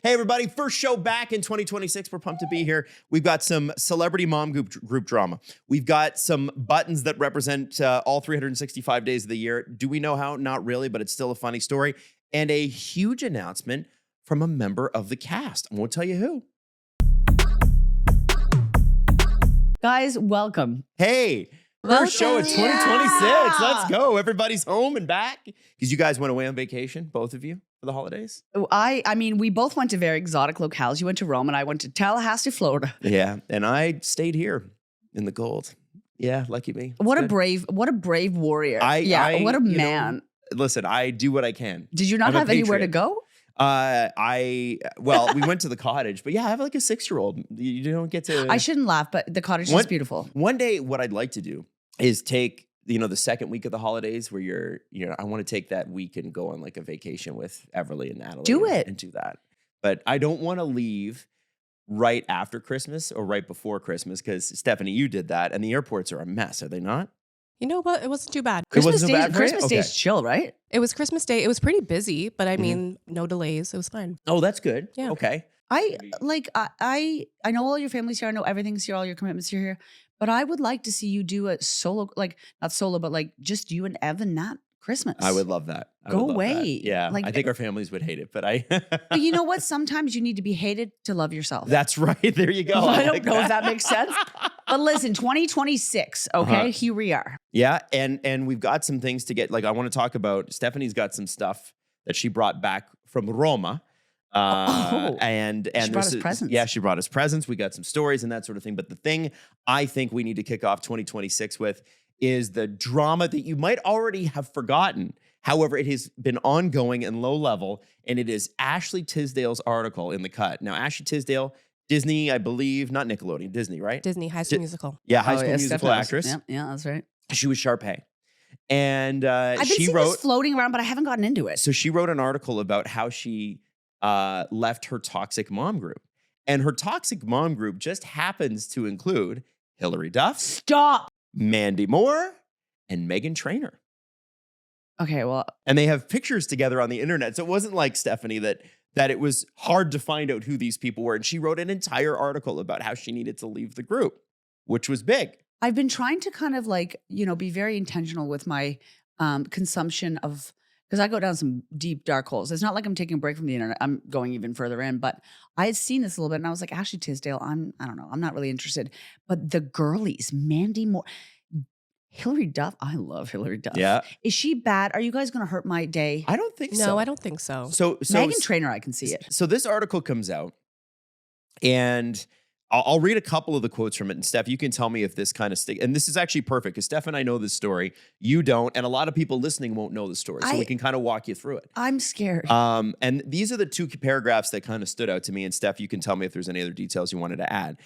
Hey, everybody. First show back in 2026. We're pumped to be here. We've got some celebrity mom group drama. We've got some buttons that represent all 365 days of the year. Do we know how? Not really, but it's still a funny story. And a huge announcement from a member of the cast. I won't tell you who. Guys, welcome. Hey, first show of 2026. Yeah. Let's go. Everybody's home and back. Because you guys went away on vacation, both of you, for the holidays? I mean, we both went to very exotic locales. You went to Rome and I went to Tallahassee, Florida. Yeah, and I stayed here in the cold. Yeah, lucky me. What a brave warrior. What a man. Listen, I do what I can. Did you not have anywhere to go? We went to the cottage, but yeah, I have like a 6-year-old. You don't get to. I shouldn't laugh, but the cottage is beautiful. One day, what I'd like to do is take, the second week of the holidays where I want to take that week and go on like a vacation with Everly and Natalie. Do it. And do that. But I don't want to leave right after Christmas or right before Christmas because Stephanie, you did that and the airports are a mess, are they not? You know what? It wasn't too bad. Christmas Day's chill, right? It was Christmas Day. It was pretty busy, but I mean, no delays. It was fine. Oh, that's good. Yeah. Okay. I know all your family's here. I know everything's here. All your commitments are here. But I would like to see you do a solo, like not solo, but like just you and Evan that Christmas. I would love that. Go away. Yeah. I think our families would hate it, but But you know what? Sometimes you need to be hated to love yourself. That's right. There you go. I don't know if that makes sense. But listen, 2026, okay? Here we are. Yeah, and we've got some things to get. Like I want to talk about. Stephanie's got some stuff that she brought back from Roma. And she brought us presents. Yeah, she brought us presents. We got some stories and that sort of thing. But the thing I think we need to kick off 2026 with is the drama that you might already have forgotten. However, it has been ongoing and low level, and it is Ashley Tisdale's article in The Cut. Now, Ashley Tisdale, Disney, I believe, not Nickelodeon, Disney, right? Disney, High School Musical. Yeah, High School Musical actress. Yeah, that's right. She was Sharpay. And I've been seeing this floating around, but I haven't gotten into it. So she wrote an article about how she left her toxic mom group. And her toxic mom group just happens to include Hilary Duff. Stop. Mandy Moore and Meghan Trainor. Okay, well. And they have pictures together on the internet. So it wasn't like Stephanie that it was hard to find out who these people were. And she wrote an entire article about how she needed to leave the group, which was big. I've been trying to kind of be very intentional with my consumption of, because I go down some deep dark holes. It's not like I'm taking a break from the internet. I'm going even further in, but I had seen this a little bit and I was like, Ashley Tisdale, I don't know. I'm not really interested. But the girlies, Mandy Moore, Hilary Duff. I love Hilary Duff. Yeah. Is she bad? Are you guys going to hurt my day? I don't think so. No, I don't think so. So Meghan Trainor, I can see it. So this article comes out and I'll read a couple of the quotes from it. And Steph, you can tell me if this kind of sticks. And this is actually perfect because Steph and I know this story. You don't. And a lot of people listening won't know the story. So we can kind of walk you through it. I'm scared. And these are the two paragraphs that kind of stood out to me. And Steph, you can tell me if there's any other details you wanted to add.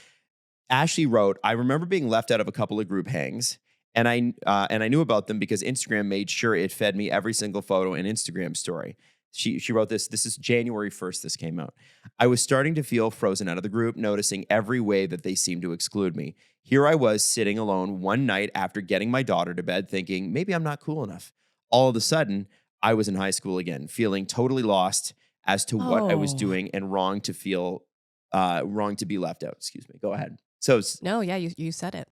Ashley wrote, I remember being left out of a couple of group hangs. And I knew about them because Instagram made sure it fed me every single photo and Instagram story. She wrote this. This is January 1st. This came out. I was starting to feel frozen out of the group, noticing every way that they seemed to exclude me. Here I was sitting alone one night after getting my daughter to bed, thinking maybe I'm not cool enough. All of a sudden, I was in high school again, feeling totally lost as to what I was doing and wrong to be left out. Excuse me. Go ahead. No, yeah, you said it.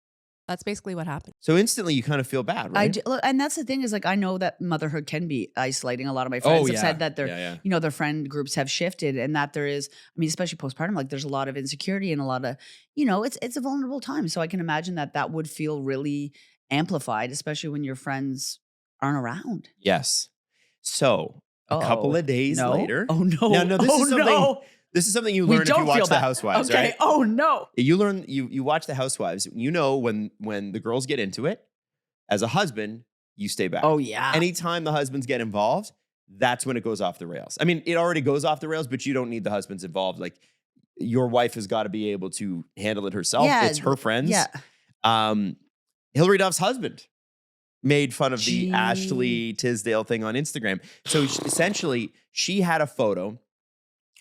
That's basically what happened. So instantly you kind of feel bad, right? And that's the thing is I know that motherhood can be isolating. A lot of my friends have said that their friend groups have shifted and that there is, especially postpartum, like there's a lot of insecurity and a lot of, it's a vulnerable time. So I can imagine that would feel really amplified, especially when your friends aren't around. Yes. So a couple of days later. Oh no. No, this is something you learn if you watch The Housewives, okay. Right? Oh no. You watch The Housewives. You know when the girls get into it, as a husband, you stay back. Oh yeah. Anytime the husbands get involved, that's when it goes off the rails. It already goes off the rails, but you don't need the husbands involved. Like your wife has got to be able to handle it herself. Yeah, it's her friends. Yeah. Hilary Duff's husband made fun of the Ashley Tisdale thing on Instagram. So essentially, she had a photo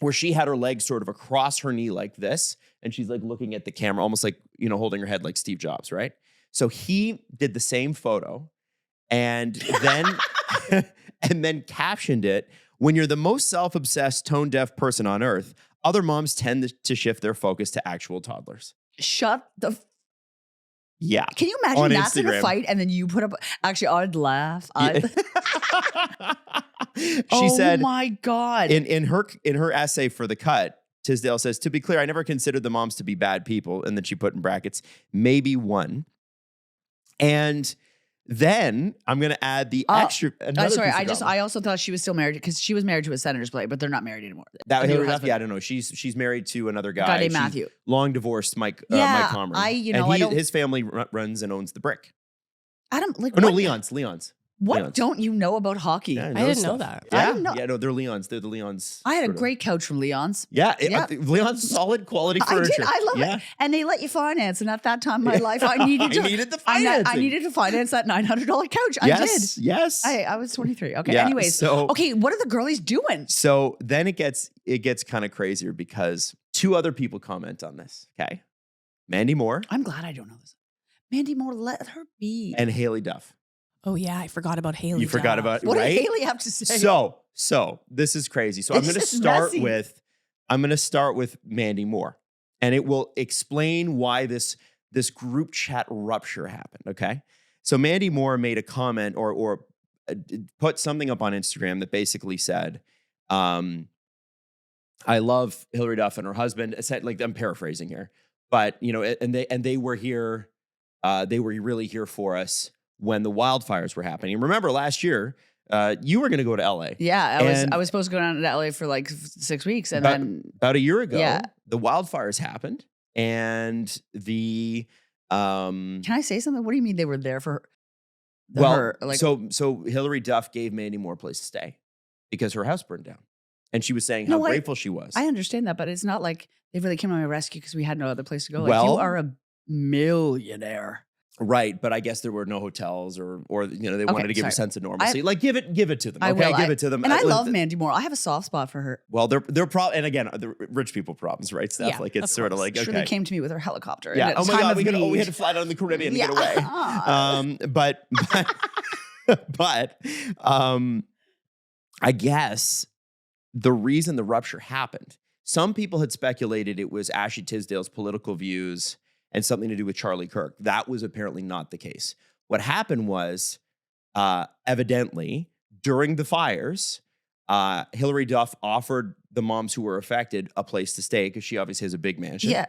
where she had her legs sort of across her knee like this, and she's like looking at the camera, almost like, holding her head like Steve Jobs, right? So he did the same photo and then and then captioned it When you're the most self-obsessed, tone-deaf person on earth, other moms tend to shift their focus to actual toddlers. Shut the. Yeah. Can you imagine On that's in a Instagram. fight and then you put up? Actually, I'd laugh. She said, "Oh my god!" in her essay for The Cut, Tisdale says, "To be clear, I never considered the moms to be bad people," and then she put in brackets, "maybe one." And then I'm going to add the extra. Sorry, I also thought she was still married because she was married to a senator's play, but they're not married anymore. That A new Hilary Duff, husband. yeah, I don't know. She's married to another guy. A guy named She's Matthew. Long divorced Mike Yeah, Comrie. I his family runs and owns the Brick. Adam, like, Oh no, what- Leon's. What Leon's. don't you know about hockey? Yeah, I didn't know that. I Yeah, didn't know- yeah, no, they're Leon's. They're the Leon's. I had a sort of- great couch from Leon's. Yeah, Yeah. Leon's solid quality I furniture. did. I love yeah. it. And they let you finance. And at that time in my life, I needed to. I needed the I financing. needed to finance that $900 couch. Yes, I did. yes. I was 23. Okay. Yeah, Anyways. so- okay. What are the girlies doing? So then it gets kind of crazier because two other people comment on this. Okay, Mandy Moore I'm glad I don't know this. Mandy Moore, let her be. and Haley Duff. Oh yeah, I forgot about Haley. You forgot Duff. about what right? did Haley have to say? So this is crazy. So I'm This going to is start messy. with Mandy Moore, and it will explain why this group chat rupture happened. Okay, so Mandy Moore made a comment or put something up on Instagram that basically said, "I love Hilary Duff and her husband." It said, like, I'm paraphrasing here, but and they were here, they were really here for us when the wildfires were happening. Remember last year, you were going to go to LA. Yeah. And I was supposed to go down to LA for like 6 weeks. And then. About a year ago, Yeah. the wildfires happened, and the Can I say something? What do you mean they were there for well, her? Like, so Hilary Duff gave Mandy Moore a place to stay because her house burned down, and she was saying how No, grateful she was. I understand that, but it's not like they really came to my rescue because we had no other place to go. Like, Well- you are a millionaire. Right, but I guess there were no hotels, or they wanted to give a sorry. sense of normalcy. Like give it to them. I Okay, will. give it to them. And I Listen, love Mandy Moore. I have a soft spot for her. Well, they're and again, the rich people problems, right, Steph? Yeah, like it's of sort of course. like She okay, really came to me with her helicopter. yeah. And at Oh my time god, of we need. had to fly down to the Caribbean to get away. But I guess the reason the rupture happened, some people had speculated it was Ashley Tisdale's political views and something to do with Charlie Kirk. That was apparently not the case. What happened was, evidently, during the fires, Hilary Duff offered the moms who were affected a place to stay because she obviously has a big mansion. Yeah.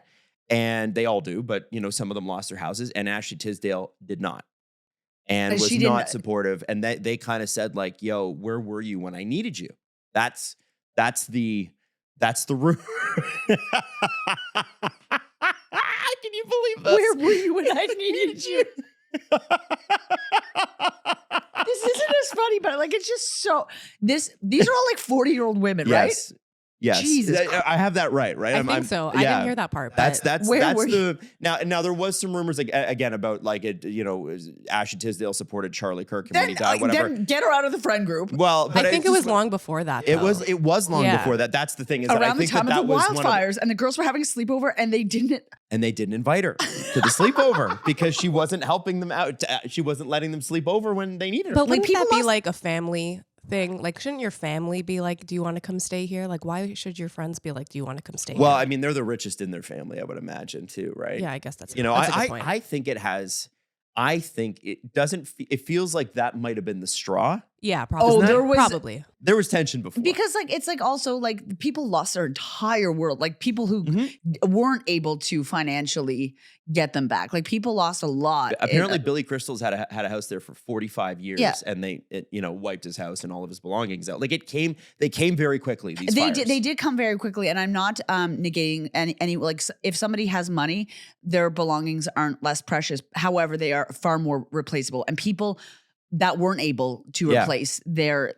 And they all do, but some of them lost their houses, and Ashley Tisdale did not. And And was she didn't- not supportive. And they kind of said, like, yo, where were you when I needed you? That's the root. Can you believe this? Where were you when I needed you? This isn't as funny, but like it's just so. These are all like 40-year-old women, right? Yes. Yes. Jesus I have that right? I think so. I didn't hear that part. That's but Where were the now there was some rumors again about like it, Ashley Tisdale supported Charlie Kirk and when he died, whatever. Then get her out of the friend group. Well, but I think it was long before that. It though. was long Yeah. before that. That's the thing is that I Around the think time that of the was one of wildfires, and the girls were having a sleepover, and they didn't. and they didn't invite her to the sleepover because she wasn't helping them out. She wasn't letting them sleep over when they needed her. But Like, wouldn't people that be must- like a family thing? Like, shouldn't your family be like, "Do you want to come stay here?" Like, why should your friends be like, "Do you want to come stay Well, here?" I mean, they're the richest in their family, I would imagine, too, right? Yeah, I guess that's that's a good point. I think it has. I think it doesn't. It feels like that might have been the straw. Yeah, probably. Oh, there was- probably. There was tension before Because like it's like also like people lost their entire world. Like people who Mhm. weren't able to financially get them back. Like people lost a lot. Apparently, Billy Crystal's had a house there for 45 years, Yeah. and it wiped his house and all of his belongings out. Like they came very quickly. These They fires. did come very quickly, and I'm not negating any like if somebody has money, their belongings aren't less precious. However, they are far more replaceable, and people that weren't able to Yeah. replace their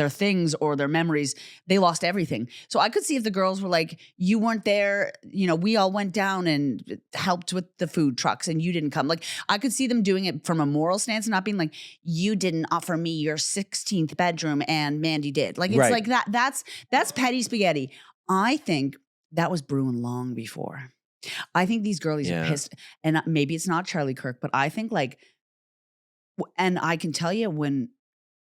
things or their memories, they lost everything. So I could see if the girls were like, you weren't there, we all went down and helped with the food trucks and you didn't come. Like I could see them doing it from a moral stance and not being like, you didn't offer me your 16th bedroom and Mandy did. Like it's Right. like that. That's petty spaghetti. I think that was brewing long before. I think these girlies Yeah. are pissed, and maybe it's not Charlie Kirk, but I think like, and I can tell you when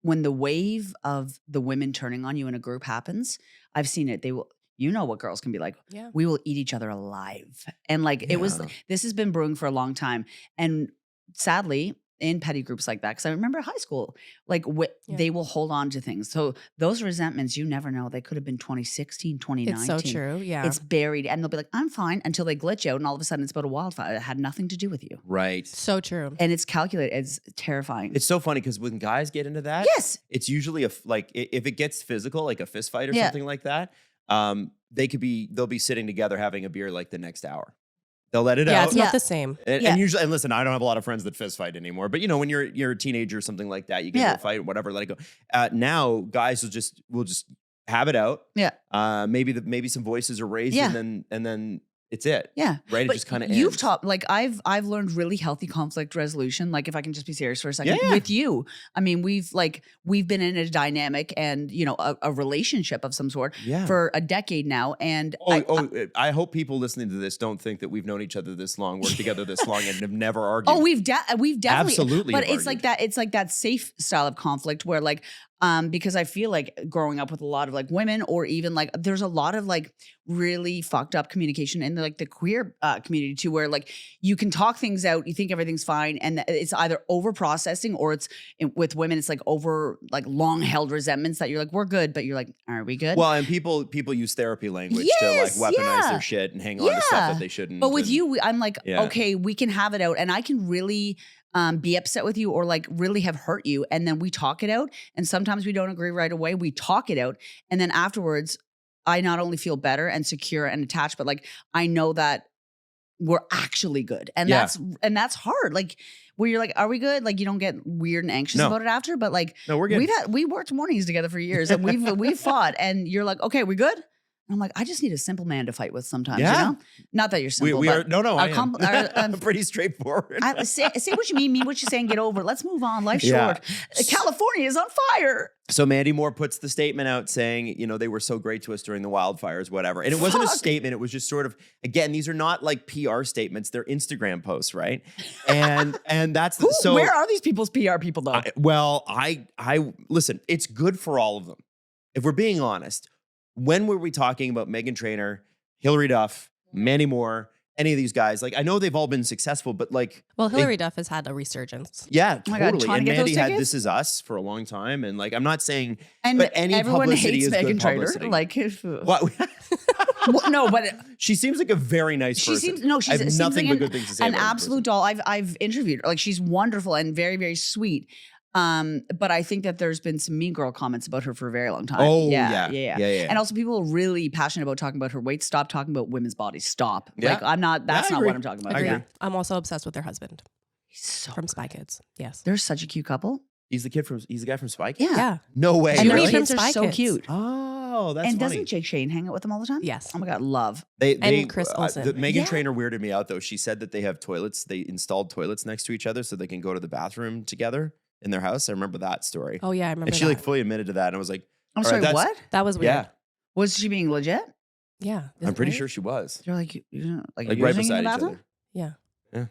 when the wave of the women turning on you in a group happens, I've seen it. They will, you know what girls can be like. Yeah. We will eat each other alive. And like it was, Yeah. this has been brewing for a long time. And sadly, in petty groups like that, because I remember high school, like they will hold on to things. So those resentments, you never know. They could have been 2016, 2019. It's so true. Yeah. It's buried. And they'll be like, I'm fine, until they glitch out. And all of a sudden it's about a wildfire. It had nothing to do with you. Right. So true. And it's calculated. It's terrifying. It's so funny because when guys get into that, yes. it's usually like if it gets physical, like a fist fight or Yeah. something like that, they'll be sitting together having a beer like the next hour. They'll let it Yeah, out. it's not the same. And usually, and listen, I don't have a lot of friends that fist fight anymore. But you know, when you're a teenager or something like that, you get into a fight, whatever, let it go. Now, guys will just have it out. Yeah. Maybe some voices are raised, and then it's it. Yeah. Right. But it just kind of you've ends. taught, like I've learned really healthy conflict resolution. Like if I can just be serious for a second Yeah. with you. I mean, we've been in a dynamic and, you know, a relationship of some sort for a decade now. And I hope people listening to this don't think that we've known each other this long, worked together this long, and have never argued. Oh, we've definitely Absolutely But have it's like that. It's like that safe style of conflict where like, because I feel like growing up with a lot of like women, or even like there's a lot of like really fucked up communication in like the queer community too, where like you can talk things out, you think everything's fine, and it's either over processing or it's with women, it's like over like long held resentments that you're like, we're good, but you're like, are we good? Well, and people use therapy language to like weaponize their shit and hang on to stuff that they shouldn't. But with you, I'm like, okay, we can have it out, and I can really be upset with you or like really have hurt you, and then we talk it out. And sometimes we don't agree right away. We talk it out, and then afterwards, I not only feel better and secure and attached, but like I know that we're actually good, and that's hard. Like where you're like, are we good? Like you don't get weird and anxious about it after, but like no, we're good. We worked mornings together for years, and we've fought, and you're like, okay, we good? And I'm like, I just need a simple man to fight with sometimes, you know? Not that you're simple, I'm pretty straightforward. Say what you mean what you're saying, get over it. Let's move on. Life's short. California is on fire. So Mandy Moore puts the statement out saying, you know, they were so great to us during the wildfires, whatever. And it wasn't a statement. It was just sort of, again, these are not like PR statements. They're Instagram posts, right? And that's so. Where are these people's PR people though? I listen, it's good for all of them. If we're being honest, when were we talking about Meghan Trainor, Hilary Duff, Mandy Moore, any of these guys? Like, I know they've all been successful, but like... Well, Hilary Duff has had a resurgence. Yeah, oh my God, totally. And Mandy had tickets? This Is Us for a long time. And like, I'm not saying... And but any everyone publicity hates is Meghan good Trainor. publicity. Like, What? well, no, but... She seems like a very nice person. I have nothing but good things to say an about this absolute doll. I've interviewed her. Like, she's wonderful and very, very sweet. But I think that there's been some mean girl comments about her for a very long time. Oh, yeah. And And also people are really passionate about talking about her weight. Stop talking about women's bodies. Stop. Yeah. Like I'm not, that's I not agree. what I'm talking about. I agree. Yeah. I'm also obsessed with her husband He's so from Spy Kids. Yes. They're such a cute couple. he's the guy from Spike? Yeah. Yeah. No way. And their Really? kids are Spy so Kids. cute. Oh, that's And funny. doesn't Jake Shane hang out with them all the time? Yes. Oh my God, love. And Chris Olsen. Meghan Yeah. Trainor weirded me out though. She said that they have toilets. They installed toilets next to each other so they can go to the bathroom together in their house. I remember that story. Oh, yeah. I remember And she that. like fully admitted to that. And I was like, I'm all sorry, right, what? That was weird. yeah, Was she being legit? Yeah. I'm pretty Right? sure she was. They're like, Like you're right singing in beside the each bathroom? other. Yeah. Yeah.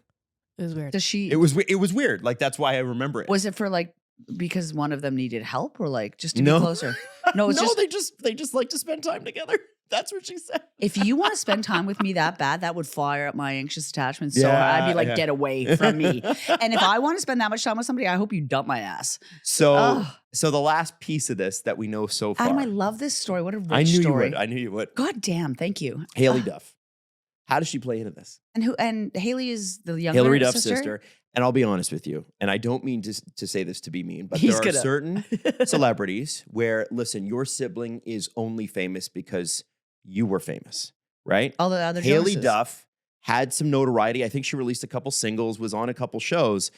It was weird. Does she? It was weird. Like that's why I remember it. Was it for like because one of them needed help or like just to No. be closer? No, it's no, just they just like to spend time together. That's what she said. if you want to spend time with me that bad, that would fire up my anxious attachment. So Yeah, I'd be like, yeah. get away from me. And if I want to spend that much time with somebody, I hope you dump my ass. So Ugh. so the last piece of this that we know so far. Adam, I love this story. What a rich I knew story. you would. I knew you would. God damn, thank you. Haley Duff. How does she play into this? And Haley is the younger Hilary Duff's sister. sister. And I'll be honest with you, and I don't mean to say this to be mean, but He's there are gonna. certain celebrities where, listen, your sibling is only famous because you were famous, right? All the other Haley Jonases. Duff had some notoriety. I think she released a couple singles, was on a couple shows.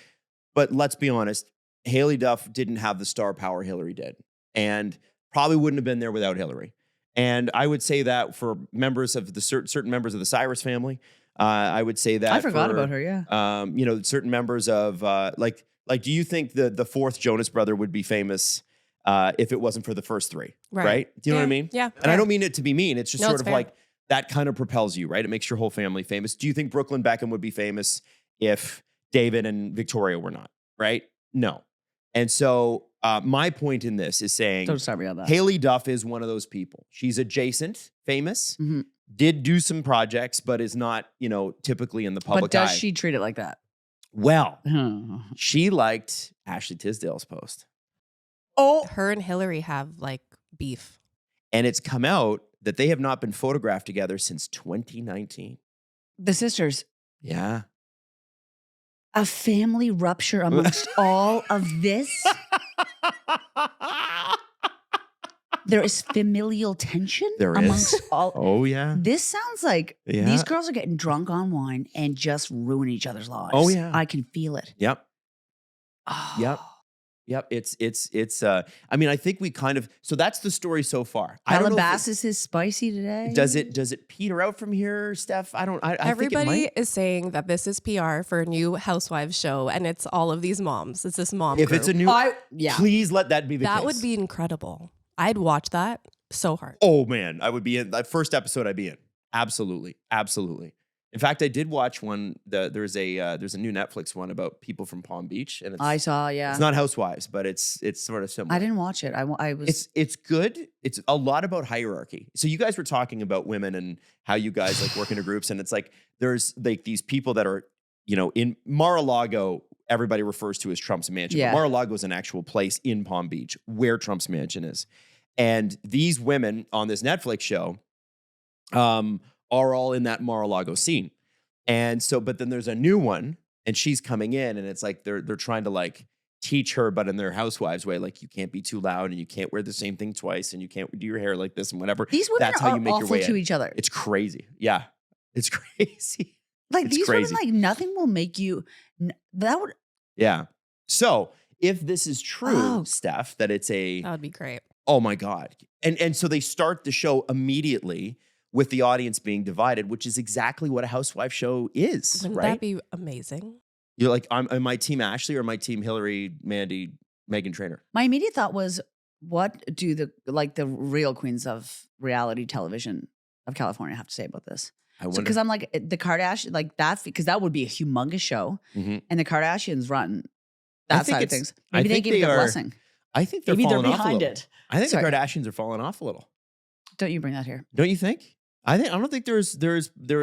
But let's be honest, Haley Duff didn't have the star power Hilary did, and probably wouldn't have been there without Hilary. And I would say that for members of the certain members of the Cyrus family. I would say that I forgot for, about her, yeah. you know, certain members of like, do you think the fourth Jonas brother would be famous if it wasn't for the first three? Right? Do you know what I mean? Yeah. And I don't mean it to be mean. It's just No, sort it's of fair. like that kind of propels you, right? It makes your whole family famous. Do you think Brooklyn Beckham would be famous if David and Victoria were not? Right? No. And so my point in this is saying Don't start me on that. Hilary Duff is one of those people. She's adjacent, famous, Mhm. did do some projects, but is not, typically in the public But does eye. she treat it like that? Well, she liked Ashley Tisdale's post. Oh, Her and Hilary have like beef. And it's come out that they have not been photographed together since 2019. the sisters. Yeah. A family rupture amongst all of this. There is familial tension There amongst is. all. Oh, yeah. This sounds like Yeah. these girls are getting drunk on wine and just ruin each other's lives. Oh, yeah. I can feel it. Yep. Oh. Yep. It's I mean, I think we kind of, so that's the story so far. I don't know if Calabasas is spicy today. does it peter out from here, Steph? I think it Everybody might. is saying that this is PR for a new Housewives show, and it's all of these moms. It's this mom. If it's a group. new, Yeah. please let that be the case. That would be incredible. I'd watch that so hard. Oh man, I would be in that first episode. I'd be in. Absolutely. In fact, I did watch one. There's a new Netflix one about people from Palm Beach, and I saw, yeah. it's not Housewives, but it's sort of similar. I didn't watch it. I was. It's good. It's a lot about hierarchy. So you guys were talking about women and how you guys like work into groups, and it's like there's like these people that are, in Mar-a-Lago, everybody refers to as Trump's mansion. Yeah. But Mar-a-Lago is an actual place in Palm Beach where Trump's mansion is. And these women on this Netflix show are all in that Mar-a-Lago scene. And so, but then there's a new one, and she's coming in, and it's like they're trying to like teach her, but in their housewives way, like you can't be too loud, and you can't wear the same thing twice, and you can't do your hair like this and whatever. These women That's how are you make your awful way to in. each other. It's crazy. Yeah, it's crazy. Like it's these crazy. women, like nothing will make you. That would. Yeah. So if this is true, Oh. Steph, that it's a That would be great. oh my God. And so they start the show immediately with the audience being divided, which is exactly what a housewife show is, Wouldn't right? that be amazing? You're like, am I team Ashley or my team Hilary, Mandy, Megan Trainor? My immediate thought was, what do the real queens of reality television of California have to say about this? I wonder. Because I'm like the Kardashians, like that, because that would be a humongous show, Mhm. and the Kardashians run I that think side of it's- things. I Maybe they think give they it a are- blessing. I think they're Maybe they're falling off a behind little. it. I think Sorry. the Kardashians are falling off a little. Don't you bring that here? Don't you think? I don't think they're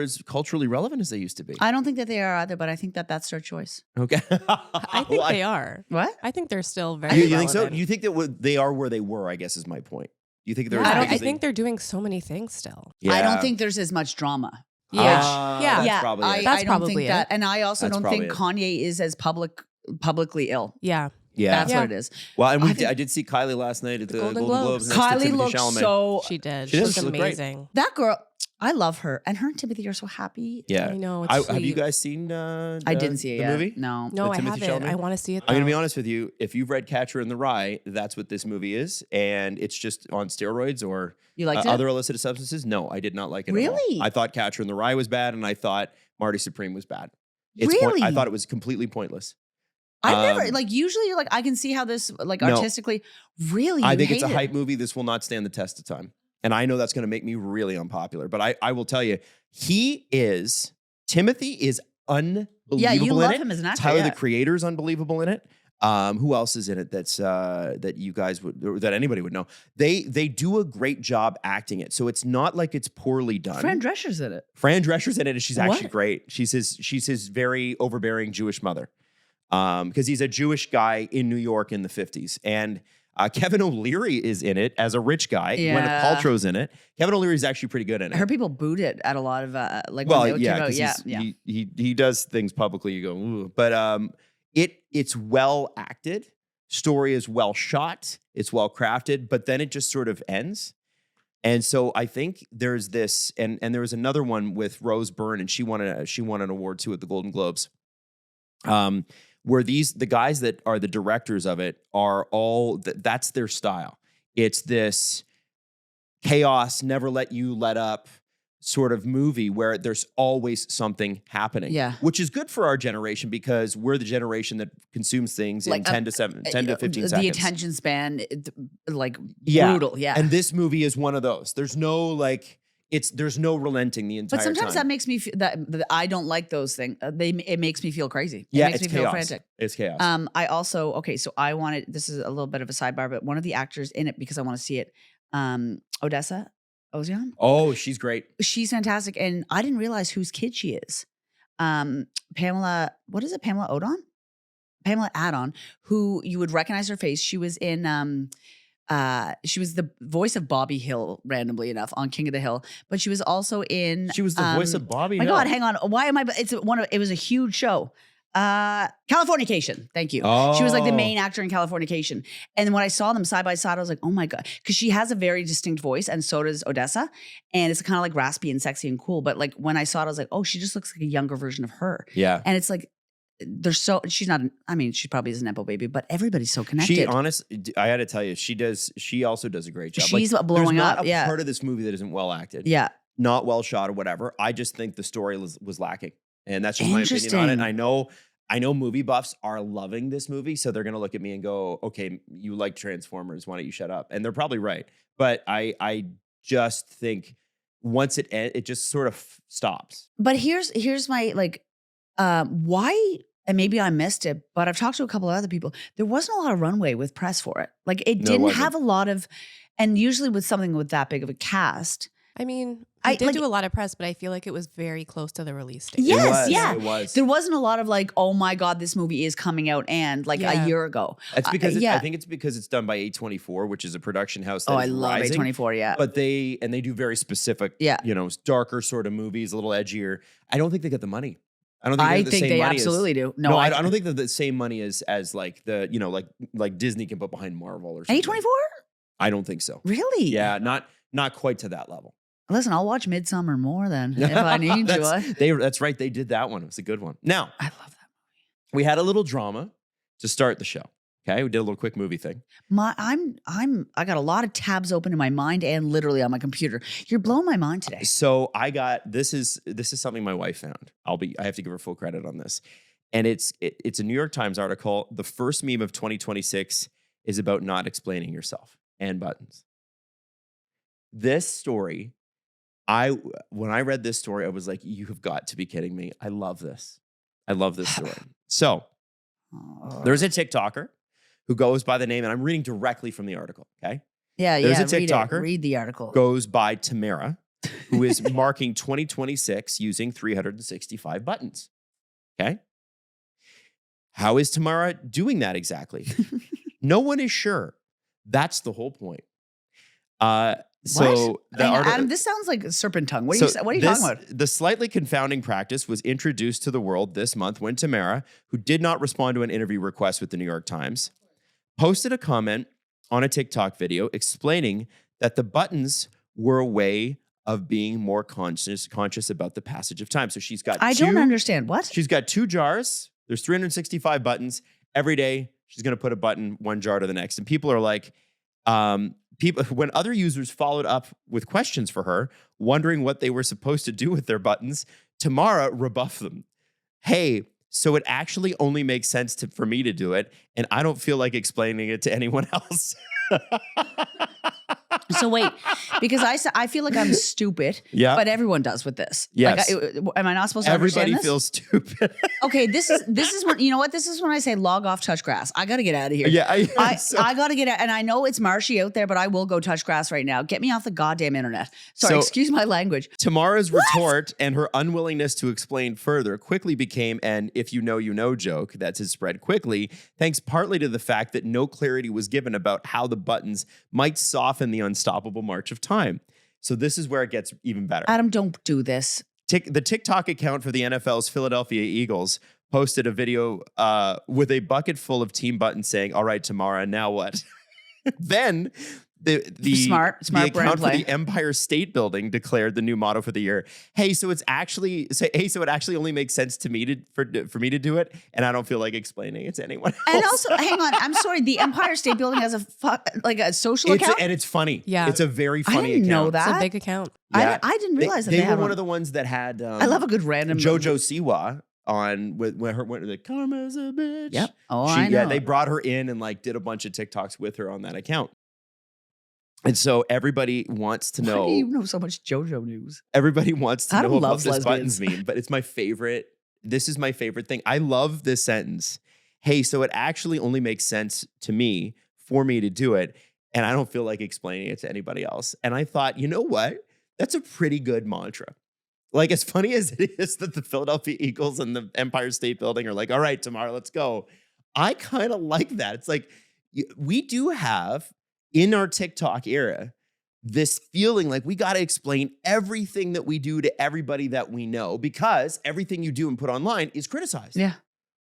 as culturally relevant as they used to be. I don't think that they are either, but I think that that's their choice. Okay. I think Well, they are. What? I think they're still very. You think so? relevant. You think that they are where they were? I guess is my point. Do you think they're? Yeah, as big I as they- think they're doing so many things still. I don't think there's as much drama. Yeah. That's Yeah. probably I, it. That's I don't probably think it. that, and I also That's don't probably think it. Kanye is as publicly ill. Yeah. Yeah. That's Yeah. what it is. Well, and I think- I did see Kylie last night at the Golden Golden Globes. Globes. next to Kylie Timothée looks Chalamet. so. She did. She She does. was She looked great. amazing. That girl, I love her, and her and Timothy are so happy. Yeah. I know. It's Have you sweet. guys seen? I didn't see it the yet. movie. No. No, with I Timothée haven't. Chalamet? I want to see it. I'm going to be though. honest with you. If you've read Catcher in the Rye, that's what this movie is, and it's just on steroids or You liked it? other illicit substances. No, I did not like it. At Really? all. I thought Catcher in the Rye was bad, and I thought Marty Supreme was bad. Really? I thought it was completely pointless. I never Um, like. Usually, you're like, I can see how this like No. artistically. Really, I you think it's a hate it? hype movie. This will not stand the test of time. And I know that's going to make me really unpopular. But I will tell you, Timothy is unbelievable Yeah, you in love it. him as an actor. Tyler, yeah. the creator, is unbelievable in it. Who else is in it that's that you guys would, or that anybody would know? They do a great job acting it. So it's not like it's poorly done. Fran Drescher's in it. Fran Drescher's in it, and she's actually What? great. She's his very overbearing Jewish mother, because he's a Jewish guy in New York in the 50s. And Kevin O'Leary is in it as a rich guy. Yeah. Gwyneth Paltrow's in it. Kevin O'Leary is actually pretty good in I it. heard people booed it at a lot of like. Well, when they yeah, came out. 'cause Yeah, yeah. he does things publicly. You go, ooh. But it's well acted. Story is well shot. It's well crafted. But then it just sort of ends. And so I think there's this, and there was another one with Rose Byrne, and she won an award too at the Golden Globes. Where the guys that are the directors of it are all that's their style. It's this chaos, never let you let up sort of movie where there's always something happening. Yeah. Which is good for our generation because we're the generation that consumes things in Like, 10 to 15 the seconds. attention span, like Yeah. brutal. Yeah, And this movie is one of those. There's no like, there's no relenting the entire But sometimes time. that makes me feel that I don't like those things. It makes me feel crazy. Yeah, It makes it's me feel chaos. frantic. It's chaos. I also so I wanted, this is a little bit of a sidebar, but one of the actors in it, because I want to see it, Odessa Ozion. Oh, she's great. She's fantastic, and I didn't realize whose kid she is. Pamela, what is it? Pamela Odon? Pamela Adon, who you would recognize her face. She was in she was the voice of Bobby Hill, randomly enough, on King of the Hill. But she was also in She was the voice of Bobby my Hill. God, hang on. Why am I it was a huge show. Californication. Thank you. She was like the main actor in Californication. And when I saw them side by side, I was like, oh my God. Because she has a very distinct voice, and so does Odessa. And it's kind of like raspy and sexy and cool. But like when I saw it, I was like, oh, she just looks like a younger version of her. Yeah. And it's like, she's not, I mean, she probably is a Nepo baby, but everybody's so connected. I had to tell you, she also does a great job. She's like, blowing there's not up. a Yeah. part of this movie that isn't well acted. Yeah. Not well shot or whatever. I just think the story was lacking. And that's just my opinion on it. And I know movie buffs are loving this movie, so they're gonna look at me and go, okay, you like Transformers, why don't you shut up? And they're probably right. But I just think once it just sort of stops. But here's my why, and maybe I missed it, but I've talked to a couple of other people. There wasn't a lot of runway with press for it. Like it No, it didn't wasn't. have a lot of, and usually with something with that big of a cast. I mean, I- I did like- do a lot of press, but I feel like it was very close to the release date. Yes, It was, yeah. it was. There wasn't a lot of like, oh my God, this movie is coming out, and like Yeah. a year ago. That's because yeah. I think it's because it's done by A24, which is a production house that Oh, is I love rising. A24, yeah. But they do very specific, Yeah. darker sort of movies, a little edgier. I don't think they get the money. I don't think I they, get the think same they money absolutely do. No, I don't think they're the same money as like the like Disney can put behind Marvel or something. A24? I don't think so. Really? Yeah, not quite to that level. Listen, I'll watch Midsummer more then if I need to. That's right. They did that one. It was a good one. Now, I love that. we had a little drama to start the show. Okay, we did a little quick movie thing. I got a lot of tabs open in my mind and literally on my computer. You're blowing my mind today. So I got this is something my wife found. I have to give her full credit on this. And it's a New York Times article. The first meme of 2026 is about not explaining yourself and buttons. This story, when I read this story, I was like, you have got to be kidding me. I love this. I love this story. So there's a TikToker who goes by the name, and I'm reading directly from the article, okay? Yeah, There's yeah. a TikToker Read the article. Goes by Tamara, who is marking 2026 using 365 buttons, okay? How is Tamara doing that exactly? No one is sure. That's the whole point. So What? Adam, this sounds like serpent tongue. What are you talking about? The slightly confounding practice was introduced to the world this month when Tamara, who did not respond to an interview request with the New York Times, posted a comment on a TikTok video explaining that the buttons were a way of being more conscious about the passage of time. So she's got I don't understand. What? She's got 2 jars. There's 365 buttons. Every day, she's going to put a button one jar to the next. And people are like, when other users followed up with questions for her, wondering what they were supposed to do with their buttons, Tamara rebuffed them. Hey, so it actually only makes sense for me to do it, and I don't feel like explaining it to anyone else. So wait, because I feel like I'm stupid. Yeah. But everyone does with this. Yes. Like, am I not supposed to Everybody understand this? feels stupid. Okay, this is when, you know what? This is when I say log off, touch grass. I got to get out of here. Yeah, I got to get out. And I know it's marshy out there, but I will go touch grass right now. Get me off the goddamn internet. Sorry, So- excuse my language. Tamara's retort and her unwillingness to explain further quickly became an if you know joke that has spread quickly, thanks partly to the fact that no clarity was given about how the buttons might soften the unstoppable march of time. So this is where it gets even better. Adam, don't do this. The TikTok account for the NFL's Philadelphia Eagles posted a video with a bucket full of team buttons saying, "All right, Tamara, now what?" Then the Smart brand account for play. the Empire State Building declared the new motto for the year. Hey, so it actually only makes sense to me for me to do it, and I don't feel like explaining it to anyone else. And also, hang on. I'm sorry. The Empire State Building has a social account. And it's funny. Yeah. It's a very I funny didn't know account. that. It's a big account. Yeah. I didn't realize that they they were had one of the ones that had. I love a good random JoJo Siwa on when her went the karma's a bitch. Yep. Oh, I know. Yeah, they brought her in and like did a bunch of TikToks with her on that account. And so everybody wants to Why know. do you know so much JoJo news? Everybody wants to Adam know about loves this buttons lesbians. meme, but it's my favorite. This is my favorite thing. I love this sentence. Hey, so it actually only makes sense to me for me to do it. And I don't feel like explaining it to anybody else. And I thought, you know what? That's a pretty good mantra. Like, as funny as it is that the Philadelphia Eagles and the Empire State Building are like, all right, tomorrow, let's go. I kind of like that. It's like, we do have in our TikTok era this feeling like we got to explain everything that we do to everybody that we know, because everything you do and put online is criticized. Yeah.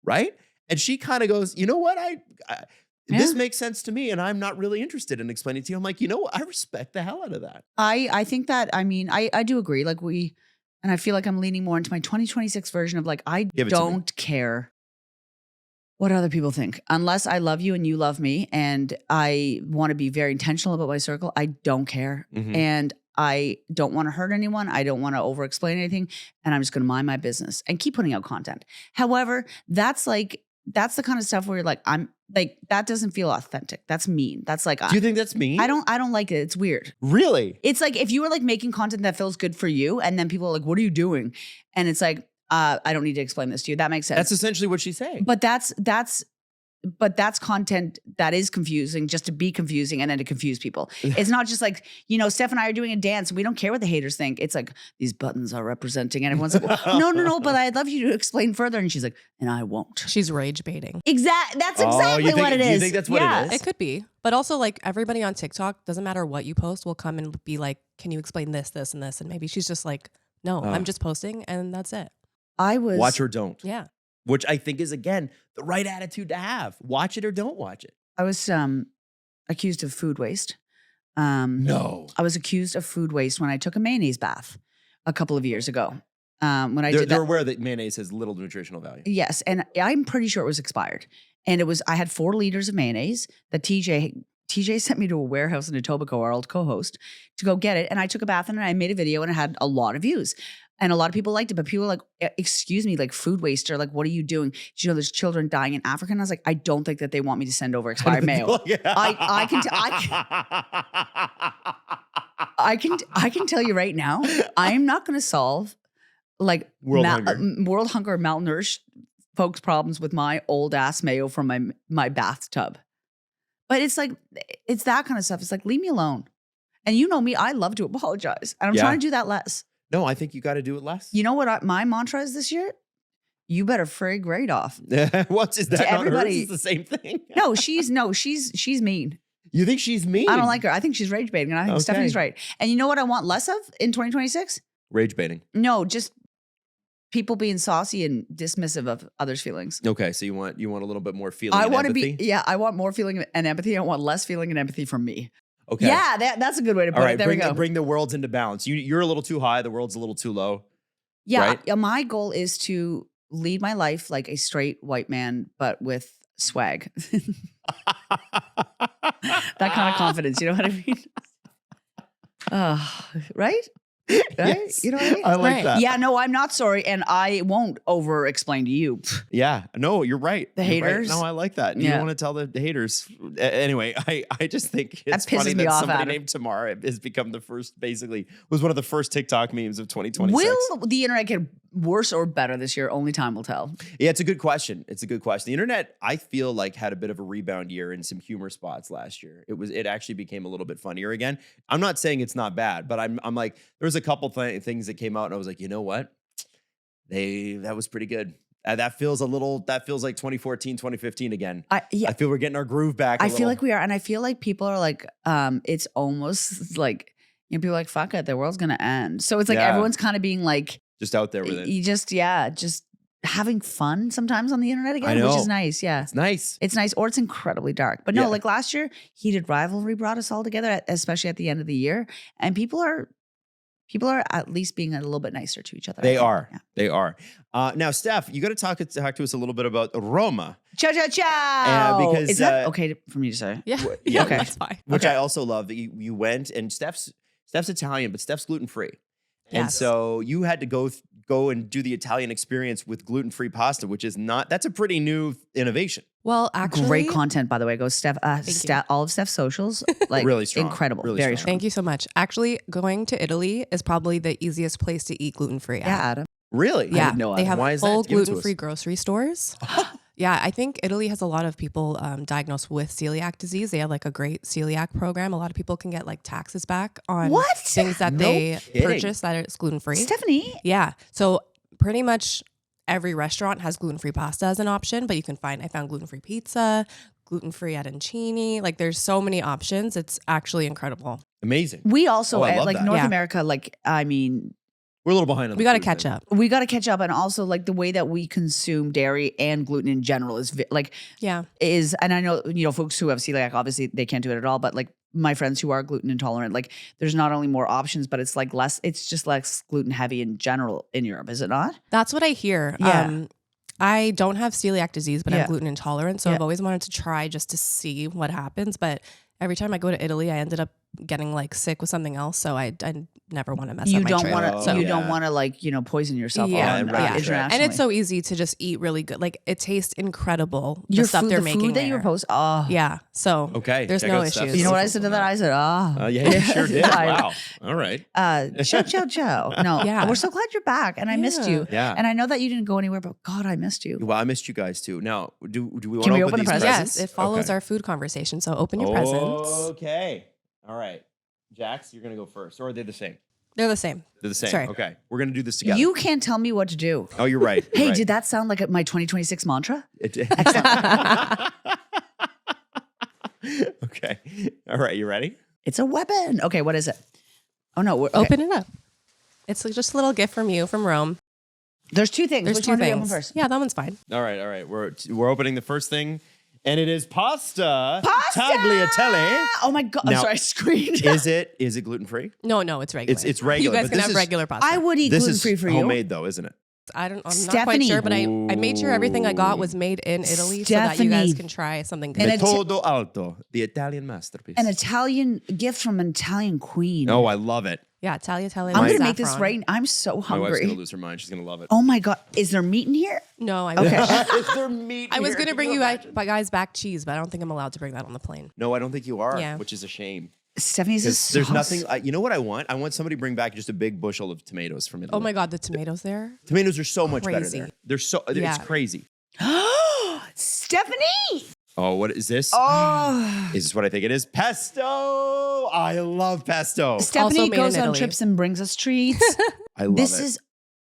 Right? And she kind of goes, you know what? Yeah. This makes sense to me, and I'm not really interested in explaining it to you. I'm like, you know what? I respect the hell out of that. I think that, I mean, I do agree. Like and I feel like I'm leaning more into my 2026 version of like, I Give it to me. don't care what other people think. Unless I love you and you love me and I want to be very intentional about my circle, I don't care. Mhm. And I don't want to hurt anyone. I don't want to over explain anything. And I'm just going to mind my business and keep putting out content. However, that's the kind of stuff where you're like, I'm like, that doesn't feel authentic. That's mean. That's like, Do you think that's mean? I don't like it. It's weird. Really? It's like if you were like making content that feels good for you, and then people are like, "What are you doing?" And it's like, I don't need to explain this to you. That makes sense. That's essentially what she's saying. But that's content that is confusing just to be confusing and then to confuse people. It's not just like, Steph and I are doing a dance and we don't care what the haters think. It's like, these buttons are representing, and everyone's like, no, but I'd love you to explain further. And she's like, and I won't. She's rage baiting. That's exactly what it is. Do you think that's what it is? It could be. But also, like, everybody on TikTok, doesn't matter what you post, will come and be like, can you explain this, this, and this? And maybe she's just like, no, I'm just posting and that's it. Watch or don't. Yeah. Which I think is, again, the right attitude to have. Watch it or don't watch it. I was accused of food waste. No. I was accused of food waste when I took a mayonnaise bath a couple of years ago. When I did that, They're aware that mayonnaise has little nutritional value. yes, and I'm pretty sure it was expired. And I had 4 liters of mayonnaise that TJ sent me to a warehouse in Etobicoke, our old co-host, to go get it. And I took a bath in it and I made a video and it had a lot of views. And a lot of people liked it, but people were like, excuse me, like food waste, or like, what are you doing? Do you know there's children dying in Africa? And I was like, I don't think that they want me to send over expired mail. I can tell you right now, I am not going to solve like World hunger. world hunger, malnourished folks' problems with my old ass mayo from my bathtub. But it's like, it's that kind of stuff. It's like, leave me alone. And you know me, I love to apologize. And I'm trying to do that less. No, I think you got to do it less. You know what my mantra is this year? You better frig right off. What is that? To Not everybody. hers? It's the same thing. No, she's mean. You think she's mean? I don't like her. I think she's rage baiting, and I think Okay. Stephanie's right. And you know what I want less of in 2026? Rage baiting. No, just people being saucy and dismissive of others' feelings. Okay, so you want a little bit more feeling. I and want to empathy? be, I want more feeling and empathy. I want less feeling and empathy from me. Okay. Yeah, that's a good way to put All it. right. There we go. Bring the worlds into balance. You're a little too high. The world's a little too low. Yeah, right? my goal is to lead my life like a straight white man, but with swag. That kind of confidence, you know what I mean? Right? Right? Yes. You know what I mean? I like that. Yeah, no, I'm not sorry, and I won't over explain to you. Yeah. No, you're right. The You're right. haters? No, I like that. You Yeah. don't want to tell the haters. Anyway, I just think it's pisses funny me that off, somebody Adam. named Tamara has become was one of the first TikTok memes of 2026. Will the internet get worse or better this year? Only time will tell. Yeah, it's a good question. The internet, I feel like, had a bit of a rebound year in some humor spots last year. It actually became a little bit funnier again. I'm not saying it's not bad, but I'm like, there's a couple things that came out and I was like, you know what? That was pretty good. That feels like 2014, 2015 again. I feel we're getting our groove back. I feel like we are. And I feel like people are like, it's almost like, people are like, fuck it, the world's gonna end. So it's like everyone's kind of being like, just out there with it. You just having fun sometimes on the internet again, I know. which is nice. Yeah. It's nice. It's nice, or it's incredibly dark. But no, like last year, heated rivalry brought us all together, especially at the end of the year. And people are at least being a little bit nicer to each other. They are. Yeah. They are. Now, Steph, you got to talk to us a little bit about Roma. Ciao, ciao, ciao. Because, is that okay for me to say? Yeah. Yeah, okay. That's fine. Which I also love that you went, and Steph's Italian, but Steph's gluten-free. And Yes. so you had to go go and do the Italian experience with gluten-free pasta, which is not, that's a pretty new innovation. Well, actually, Great content, by the way. Go Steph, you. all of Steph's socials. Like Really strong. incredible. Really Very strong. strong. Thank you so much. Actually, going to Italy is probably the easiest place to eat gluten-free at. Yeah, Adam. Really? Yeah, didn't know they that. have Why is that? full Give it to us. gluten-free grocery stores. Yeah, I think Italy has a lot of people diagnosed with celiac disease. They have like a great celiac program. A lot of people can get like taxes back on What? things that No they kidding. purchase that is gluten-free. Stephanie. Yeah, so pretty much every restaurant has gluten-free pasta as an option, but I found gluten-free pizza, gluten-free arancini. Like there's so many options. It's actually incredible. Amazing. We also, I love like that. North Yeah. America, like, I mean, We're a little behind on We the got to food catch thing. up. we got to catch up. And also like the way that we consume dairy and gluten in general is Yeah. and I know, folks who have celiac, obviously they can't do it at all, but like my friends who are gluten intolerant, like there's not only more options, but it's like it's just less gluten heavy in general in Europe, is it not? That's what I hear. Yeah. I don't have celiac disease, but Yeah. I'm gluten intolerant. So Yeah. I've always wanted to try just to see what happens. But every time I go to Italy, I ended up getting like sick with something else. So I never want to mess You up my don't trip. want to, So- you Yeah. don't want to like, poison yourself Yeah, on, right, right. internationally. And it's so easy to just eat really good. Like it tastes incredible. The Your stuff food, they're the making food that there. you were posting. Oh, Yeah. So Okay. there's check no out Steph's issues. You know what I socials said to on that? I said, Yeah, you sure did. I- Wow. All right. Ciao, ciao, ciao. No, Yeah. we're so glad you're back, and I missed Yeah. you. Yeah. And I know that you didn't go anywhere, but God, I missed you. Well, I missed you guys too. Now, do we want Can to we open open the these presents? presents? Yes, it follows Okay. our food conversation. So open your presents. Okay. All right. Jax, you're going to go first. Or are they the same? They're the same. They're the same. Sorry. Okay. We're going to do this together. You can't tell me what to do. Oh, you're right. Hey, You're right. did that sound like my 2026 mantra? Okay. All right. You ready? It's a weapon. Okay, what is it? Oh no, okay. Open it up. It's like just a little gift from you from Rome. There's two things. There's Which two one do we open things. first? Yeah, that one's fine. All right. All right. We're opening the first thing, and it is pasta. Pasta! Tagliatelle. Oh my God! Now, I'm sorry, I screamed. Is it gluten free? No, it's regular. It's regular, You guys but can this have is- regular pasta. I would eat This gluten is free for you. homemade, though, isn't it? I'm not quite Stephanie. sure, but I made sure everything I got was made in Italy so that you guys Stephanie. can try something And good. it's- Metodo Alto, the Italian masterpiece. An Italian gift from an Italian queen. Oh, I love it. Yeah, tagliatelle. I'm with gonna make this saffron. right. I'm so My wife's hungry. gonna lose her mind. She's gonna love it. Oh my God! Is there meat in here? No, I Okay. Is there meat? I was here? gonna Can bring you imagine? guys back cheese, but I don't think I'm allowed to bring that on the plane. No, I don't think you are. Yeah. Which is a shame. Stephanie's is Because there's nothing. You know what I want? I want somebody to bring back just a big bushel of tomatoes from Italy. Oh my God, the tomatoes there. Tomatoes are so much better Crazy. there. They're so. It's Yeah. crazy. Stephanie! Oh, what is this? Oh. Is this what I think it is? Pesto. I love pesto. Stephanie Also made goes in on Italy. trips and brings us treats. I love This it. is,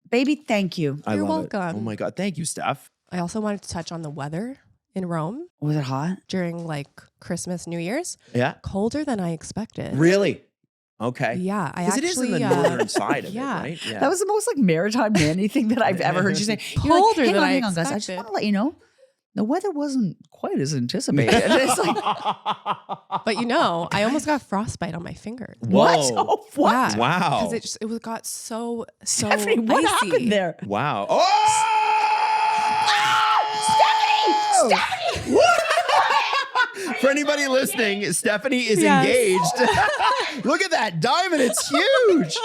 baby, thank you. I You're love it. welcome. Oh my god, thank you, Steph. I also wanted to touch on the weather in Rome Was it hot? during like Christmas, New Year's. Yeah. Colder than I expected. Really? Okay. Yeah, I Because actually. it is in the northern side of yeah. it, right? Yeah. That was the most like maritime manny thing that I've ever heard you say. You're like, Colder hang than on, I hang on, guys. I just expected. want to let you know the weather wasn't quite as anticipated. And it's like, But you know, I almost got frostbite on my fingers. what? Whoa. Oh, what? Yeah. Wow. Because it got so Stephanie, what icy. happened there? Wow. Oh! Stephanie! For anybody listening, Stephanie is Yes. engaged. Look at that diamond. It's huge.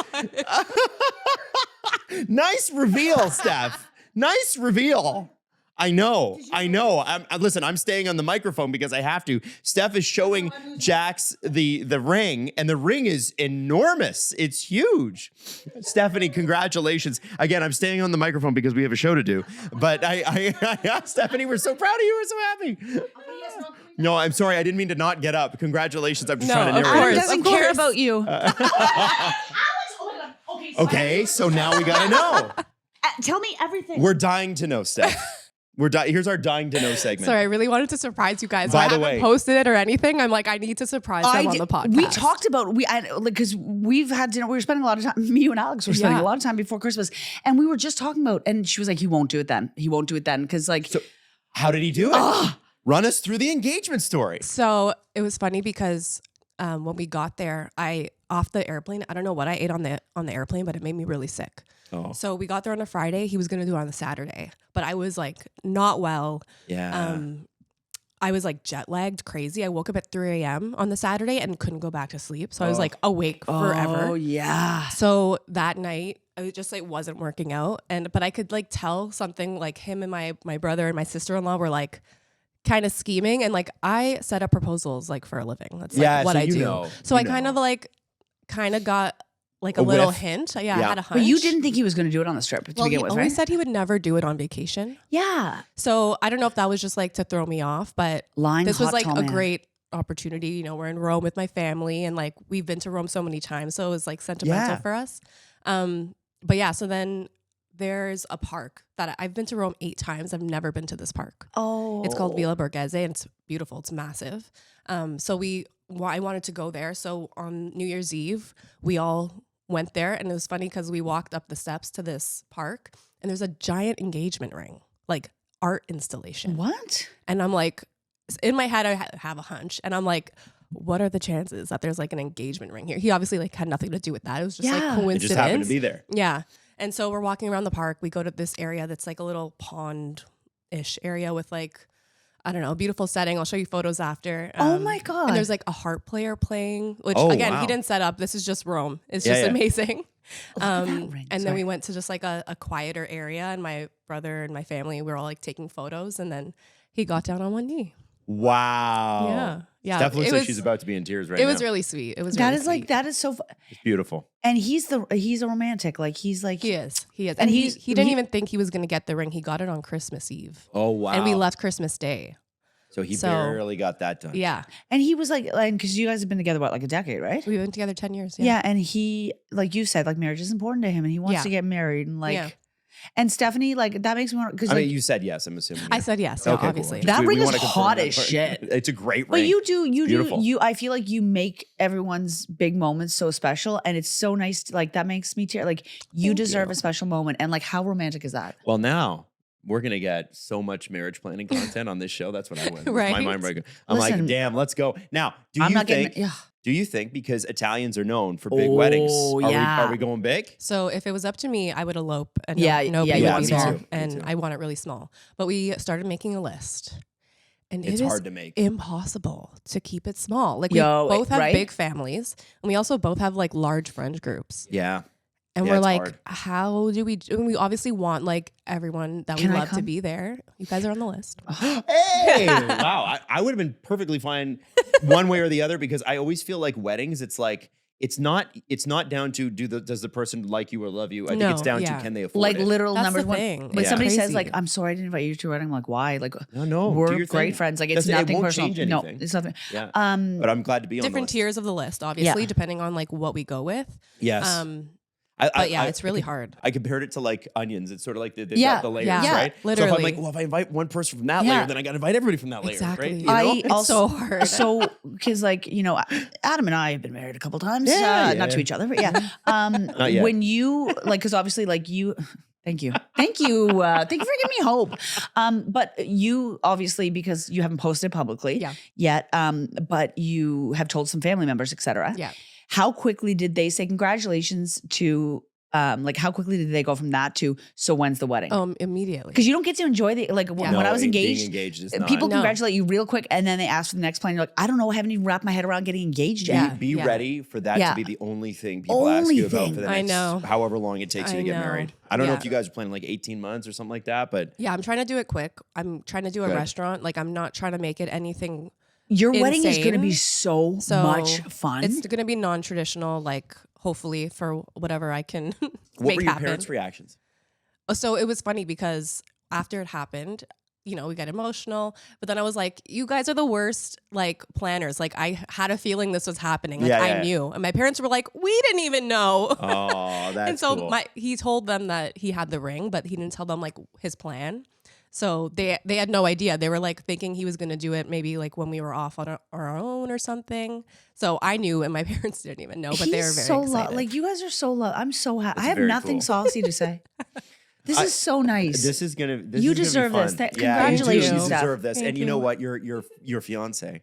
Nice reveal, Steph. Nice reveal. I know. Listen, I'm staying on the microphone because I have to. Steph is showing Jax the ring, and the ring is enormous. It's huge. Stephanie, congratulations. Again, I'm staying on the microphone because we have a show to do. But Stephanie, we're so proud of you. We're so happy. No, I'm sorry. I didn't mean to not get up. Congratulations. I'm just No, trying to of narrate. Adam course, doesn't of care course. about you. Okay, so now we got to know. Tell me everything. We're dying to know, Steph. Here's our dying to know segment. Sorry, I really wanted to surprise you guys. By I the haven't way- posted it or anything. I'm like, I need to surprise them on the podcast. We talked about because we've had dinner. We were spending a lot of time. Me and Alex were spending Yeah. a lot of time before Christmas, and we were just talking about. And she was like, "He won't do it then. He won't do it then." Because like, How did he do it? Run us through the engagement story. So it was funny because when we got there, off the airplane, I don't know what I ate on the airplane, but it made me really sick. Oh, So we got there on a Friday. He was going to do it on the Saturday, but I was like not well. yeah. I was like jet lagged crazy. I woke up at 3 a.m. on the Saturday and couldn't go back to sleep. So I was like awake forever. Oh yeah. So that night, it just like wasn't working out. But I could like tell something, like him and my brother and my sister-in-law were like kind of scheming, and like I set up proposals like for a living. That's like what I do. So I kind of got like a little hint. Yeah, I had a hunch. But you didn't think he was going to do it on the strip to begin with, right? He always said he would never do it on vacation. Yeah. So I don't know if that was just like to throw me off, but this was like a great opportunity. You know, we're in Rome with my family, and like we've been to Rome so many times, so it was like sentimental for us. But yeah, so then there's a park that I've been to Rome 8 times. I've never been to this park. Oh. It's called Villa Borghese, and it's beautiful. It's massive. So I wanted to go there. So on New Year's Eve, we all went there, and it was funny because we walked up the steps to this park, and there's a giant engagement ring, like art installation. What? And I'm like, in my head, I have a hunch, and I'm like, what are the chances that there's like an engagement ring here? He obviously like had nothing to do with that. It was just like coincidence. It just happened to be there. Yeah. And so we're walking around the park. We go to this area that's like a little pond-ish area with like, I don't know, a beautiful setting. I'll show you photos after. Oh my God. And there's like a harp player playing, which again, he didn't set up. This is just Rome. It's just amazing. And then we went to just like a quieter area, and my brother and my family, we were all like taking photos, and then he got down on one knee. Wow. Yeah. Yeah. Steph looks like she's about to be in tears right now. It was really sweet. It was that really is sweet. like, that is so It's beautiful. and he's a romantic. Like he's like, He is. And he didn't even think he was going to get the ring. He got it on Christmas Eve. Oh, wow. And we left Christmas Day. So he barely got that done. Yeah. and he was like, because you guys have been together, what, like a decade, right? We've been together 10 years. Yeah. And he, like you said, like marriage is important to him, and he wants to get married, and like, and Stephanie, like that makes me want, because I mean, you said yes, I'm assuming. I said yes. Okay, obviously. Cool. That ring is wanna hot confirm as that shit. It's a great ring. But I feel like you make everyone's big moments so special, and it's so nice. Like that makes me tear. Like you deserve a special moment, and like how romantic is that? Well, now we're gonna get so much marriage planning content on this show. That's what I went. Right. My mind breaking. I'm like, damn, let's go. Now, do you think because Italians are known for big weddings, are we going big? So if it was up to me, I would elope, and me there, too. and I want it really small. But we started making a list, and it's hard to make. Impossible to keep it small. Like we both have big families, and we also both have like large friend groups. Yeah. And we're like, how do we? And we obviously want like everyone that we love to be there. You guys are on the list. Hey, wow! I would have been perfectly fine one way or the other, because I always feel like weddings. It's like it's not down to does the person like you or love you. I think it's down to can they afford like it. literal That's numbers. the thing. When somebody crazy. says like, I'm sorry I didn't invite you to your wedding, I'm like, why? Like no, we're great friends. Like it's nothing personal. No, it's nothing. Yeah. But I'm glad to be on different tiers of the list, obviously, depending on like what we go with. Yes. But it's really hard. I compared it to like onions. It's sort of like the layers, right? Literally. So if I'm like, well, if I invite one person from that layer, then I got to invite everybody from that layer, exactly. right? It's so hard. So, because like, Adam and I have been married a couple times, not to each other, but when you, like, because obviously like you, thank you for giving me hope. But you obviously, because you haven't posted publicly yet, but you have told some family members, etc. Yeah. How quickly did they say congratulations to, like how quickly did they go from that to, so when's the wedding? Immediately. Because you don't get to enjoy when I was engaged, people congratulate you real quick, and then they ask for the next plan. You're like, I don't know, I haven't even wrapped my head around getting engaged yet. Be ready for that to be the only thing people ask you about for the next however long it takes you to get married. I don't know if you guys are planning like 18 months or something like that, but yeah, I'm trying to do it quick. I'm trying to do a restaurant. Like I'm not trying to make it anything. Your wedding is going to be so much fun. It's going to be non-traditional, like hopefully for whatever I can make happen. What were your parents' reactions? So it was funny because after it happened, we got emotional, but then I was like, you guys are the worst like planners. Like I had a feeling this was happening. Like I knew. And my parents were like, we didn't even know. Oh, that's And so cool. he told them that he had the ring, but he didn't tell them like his plan. So they had no idea. They were like thinking he was going to do it maybe like when we were off on our own or something. So I knew, and my parents didn't even know, but they were very excited. Like you guys are so loved. I'm so happy. I have nothing saucy to say. This is so nice. This is gonna. You deserve this. Congratulations, you Steph. deserve this. Thank and you know what? Your fiance.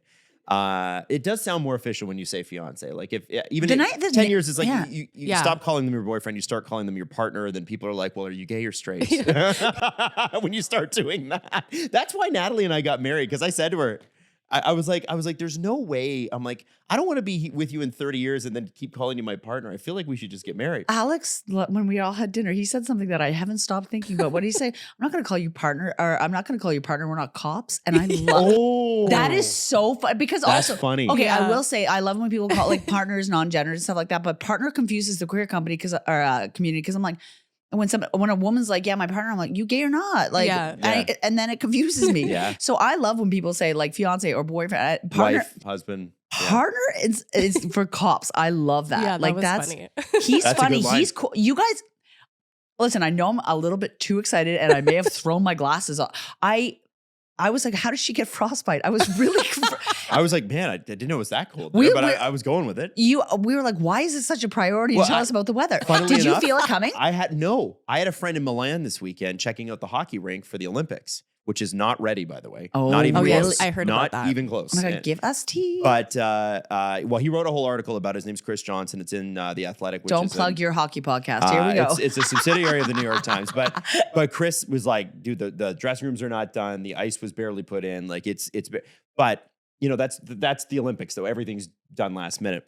It does sound more official when you say fiance. Like if even The if night- the 10 na- years is like yeah. you Yeah. stop calling them your boyfriend, you start calling them your partner. Then people are like, well, are you gay or straight? When you start doing that, that's why Natalie and I got married. Because I said to her, I was like, there's no way. I'm like, I don't want to be with you in 30 years and then keep calling you my partner. I feel like we should just get married. Alex, when we all had dinner, he said something that I haven't stopped thinking about. What did he say? I'm not going to call you partner, or I'm not going to call you partner. We're not cops. And I love that is so fun because That's also funny. Okay, I Yeah. will say I love when people call like partners non-gendered and stuff like that. But partner confuses the queer company community because I'm like. When a woman's like, yeah, my partner, I'm like, you gay or not? Like, Yeah. and then it confuses me. Yeah. So I love when people say like fiance or boyfriend, partner. Wife, husband. Yeah. Partner is for cops. I love that. Yeah, that like was that's funny. he's That's a funny. good line. He's cool. You guys, listen. I know I'm a little bit too excited, and I may have thrown my glasses off. I was like, how did she get frostbite? I was really. I was like, man, I didn't know it was that cold. We- But we- I was going with it. We were like, why is this such a priority? Well, Tell us about the weather. funnily Did you enough, feel it coming? I had a friend in Milan this weekend checking out the hockey rink for the Olympics, which is not ready, by the way. Oh. Not even Oh, yeah, close. I heard not about that. even close. Oh my God, And- give us tea. But well, he wrote a whole article about it. His name's Chris Johnson. It's in the Athletic. Which Don't is plug your hockey podcast. Here we go. It's a subsidiary of the New York Times. But Chris was like, dude, the dressing rooms are not done. The ice was barely put in. Like but you know that's the Olympics though. Everything's done last minute.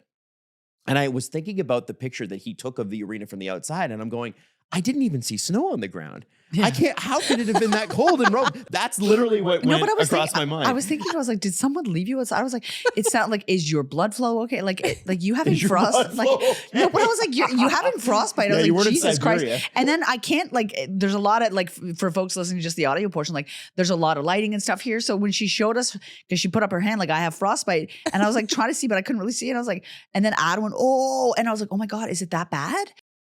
And I was thinking about the picture that he took of the arena from the outside, and I'm going, I didn't even see snow on the ground. Yeah. I can't. How could it have been that cold in Rome? That's literally what went across my mind. I was thinking, I was like, did someone leave you outside? I was like, it sounded like, is your blood flow okay? Like you having Is your frost? blood Like, flow okay? no, but I was like, you having frostbite? I Yeah, was you like, weren't in Jesus Christ! Siberia. And then I can't like. There's a lot of like for folks listening to just the audio portion. Like, there's a lot of lighting and stuff here. So when she showed us, because she put up her hand, like I have frostbite, and I was like trying to see, but I couldn't really see it. I was like, and then Adam went, oh, and I was like, oh my God, is it that bad?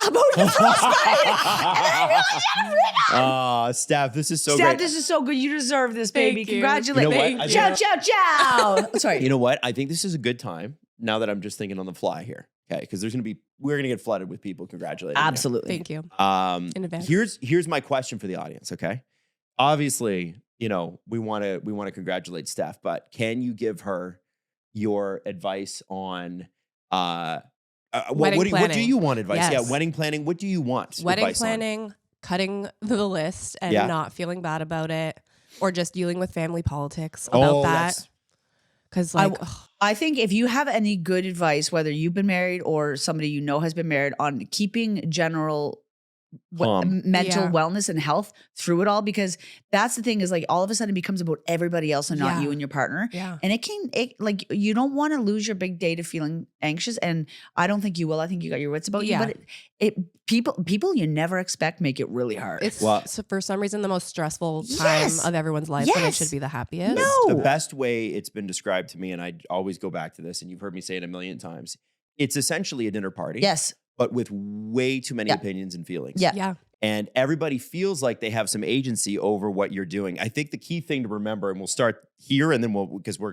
About the frostbite. And I realized I was like, Steph, this is so Steph, great. this is so good. You deserve this, Thank baby. you. Congratulations. You know what? I Ciao, think- ciao, ciao. Sorry. You know what? I think this is a good time now that I'm just thinking on the fly here. Okay, because we're gonna get flooded with people congratulating you. Absolutely. Thank you. In advance. Here's my question for the audience. Okay, obviously, you know we want to congratulate Steph, but can you give her your advice on what do planning. you want advice? Yes. Yeah, wedding planning. What do you want? Wedding advice on? planning, cutting the list and Yeah. not feeling bad about it, or just dealing with family politics about that. that's- Because like, I think if you have any good advice, whether you've been married or somebody you know has been married, on keeping general mental Yeah. wellness and health through it all, because that's the thing is like all of a sudden it becomes about everybody else and not Yeah. you and your partner. yeah, And it like you don't want to lose your big day to feeling anxious, and I don't think you will. I think you got your wits about Yeah. you, but people you never expect make it really hard. it's Well- so for some reason the most stressful time Yes. of everyone's life when it Yes. should be the happiest. No. The best way it's been described to me, and I always go back to this, and you've heard me say it a million times. It's essentially a dinner party, Yes. but with way too many Yeah. opinions and feelings. Yeah. Yeah, And everybody feels like they have some agency over what you're doing. I think the key thing to remember, and we'll start here, and then because we're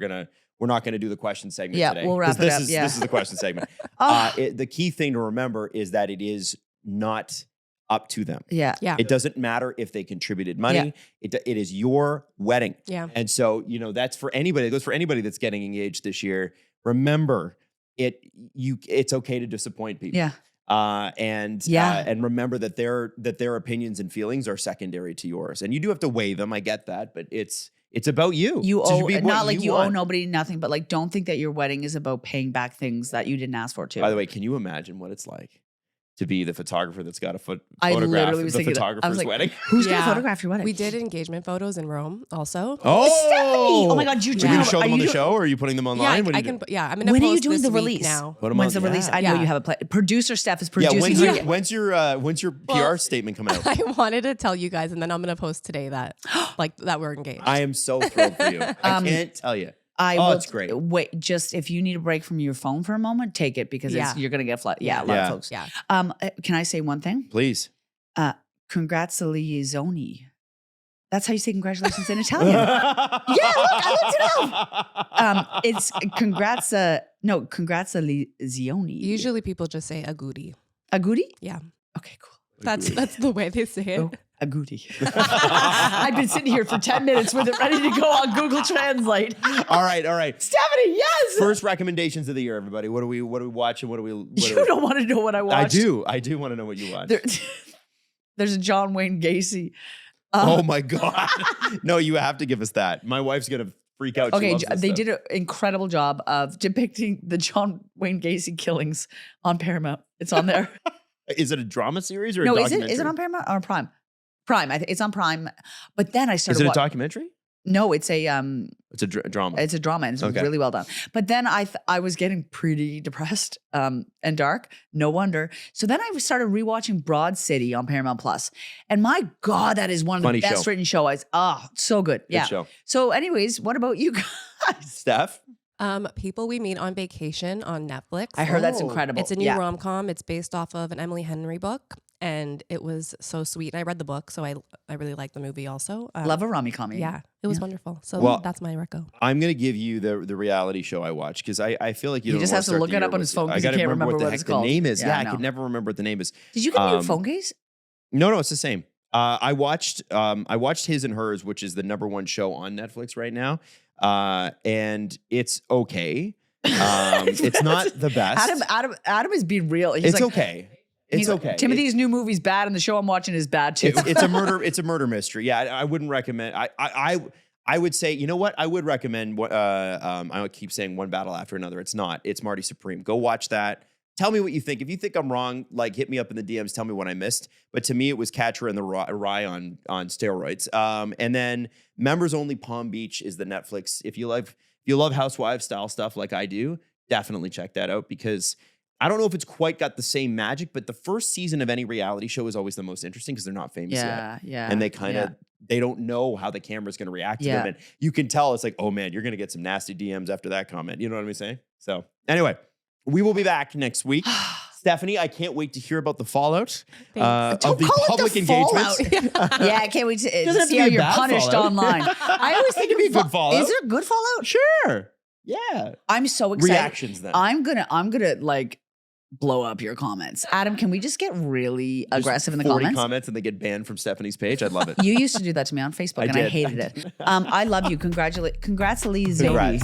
not gonna do the question segment Yeah, today. we'll wrap 'Cause it this up, is yeah. this is the question segment. Oh, The key thing to remember is that it is not up to them. yeah. yeah, It doesn't matter if they contributed money. It is your wedding. yeah. And so, you know, that's for anybody. It goes for anybody that's getting engaged this year. Remember, it's okay to disappoint people. Yeah. And remember that their opinions and feelings are secondary to yours. And you do have to weigh them. I get that, but it's about you. You It should owe be what not like you owe want. nobody nothing, but like don't think that your wedding is about paying back things that you didn't ask for too. By the way, can you imagine what it's like to be the photographer that's got a I photograph literally of was the thinking that. I was photographer's like, wedding? who's gonna Yeah. photograph your wedding? We did engagement photos in Rome also. Oh, Stephanie! Oh my God, you Are you do- going to show are them on you the do- show, or are you putting them online? Yeah, What are I you can. doing? Yeah, I'm gonna. When are you post doing this the week release? now? Put 'em When's on- the release? yeah. I know Yeah. you have a plan. Producer Stef is Yeah, producing. when's your PR statement coming out? I wanted to tell you guys, and then I'm gonna post today that that we're engaged. I am so thrilled for you. I can't tell you. It's great. Wait, just if you need a break from your phone for a moment, take it because Yeah. you're gonna get flooded. Yeah, a lot Yeah. of folks. Yeah. Can I say one thing? Please. Congratulazioni. That's how you say congratulations in Italian. Yeah, look, I looked it up. It's congratulazioni. Usually people just say aguri. Aguri? Yeah, Okay, cool. that's the way they say it. Oh, agouti. I've been sitting here for 10 minutes with it ready to go on Google Translate. All right. Stephanie, yes. First recommendations of the year, everybody. What do we watch and what do we? You don't want to know what I watched. I do want to know what you watched. There's a John Wayne Gacy. Oh my God. No, you have to give us that. My wife's going to freak out. Okay, they did an incredible job of depicting the John Wayne Gacy killings on Paramount. It's on there. Is it a drama series or No, a is documentary? it on Paramount or Prime? Prime. It's on Prime. But then I started. Is it a documentary? No, it's a It's a drama. It's a drama and it's Okay. really well done. But then I was getting pretty depressed and dark. No wonder. So then I started rewatching Broad City on Paramount Plus, and my God, that is one of the Funny best show. written shows. Oh, so good. Good Yeah. show. So, anyways, what about you guys? Steph? People We Meet on Vacation on Netflix. I heard that's Oh. incredible. It's a new Yeah. rom-com. It's based off of an Emily Henry book, and it was so sweet. And I read the book, so I really liked the movie also. Love a rom-com. Yeah, it was Yeah. wonderful. So Well, that's my reco. I'm going to give you the reality show I watched because I feel like you He don't just wanna has to start look the it year up on with- his phone I 'cause he gotta can't remember remember what what the it's heck the called. name is. Yeah, Yeah, I I know. could never remember what the name is. Did you get a new phone case? No, it's the same. I watched His and Hers, which is the #1 show on Netflix right now, and it's okay. It's not the best. Adam is being real. He's It's like, okay. It's he's like, okay. Timothy's new movie's bad, and the show I'm watching is bad too. It's a murder. It's a murder mystery. Yeah, I wouldn't recommend. I would say, you know what? I would recommend. I would keep saying One Battle After Another. It's not. It's Marty Supreme. Go watch that. Tell me what you think. If you think I'm wrong, like hit me up in the DMs. Tell me what I missed. But to me, it was Catcher in the Rye on steroids. And then Members Only Palm Beach is the Netflix. If you love housewives style stuff like I do, definitely check that out because I don't know if it's quite got the same magic, but the first season of any reality show is always the most interesting because they're not famous yet. yeah. And they kind of they don't know how the camera's going to react to them. And you can tell it's like, oh man, you're going to get some nasty DMs after that comment. You know what I'm saying? So anyway, we will be back next week. Stephanie, I can't wait to hear about the fallout of Don't the call it public the engagements. fallout. Yeah, I can't wait to Doesn't have see to how be a you're bad punished fallout. online. I always think It could be a good fallout. Is there good fallout? Sure. Yeah. I'm so excited. Reactions then. I'm gonna like blow up your comments. Adam, can we just get really Just aggressive in the 40 comments? and they get banned from Stephanie's page. I'd love it. You used to do that to me on Facebook, and I did. hated it. I love you. Congrats, Elise. Congrats.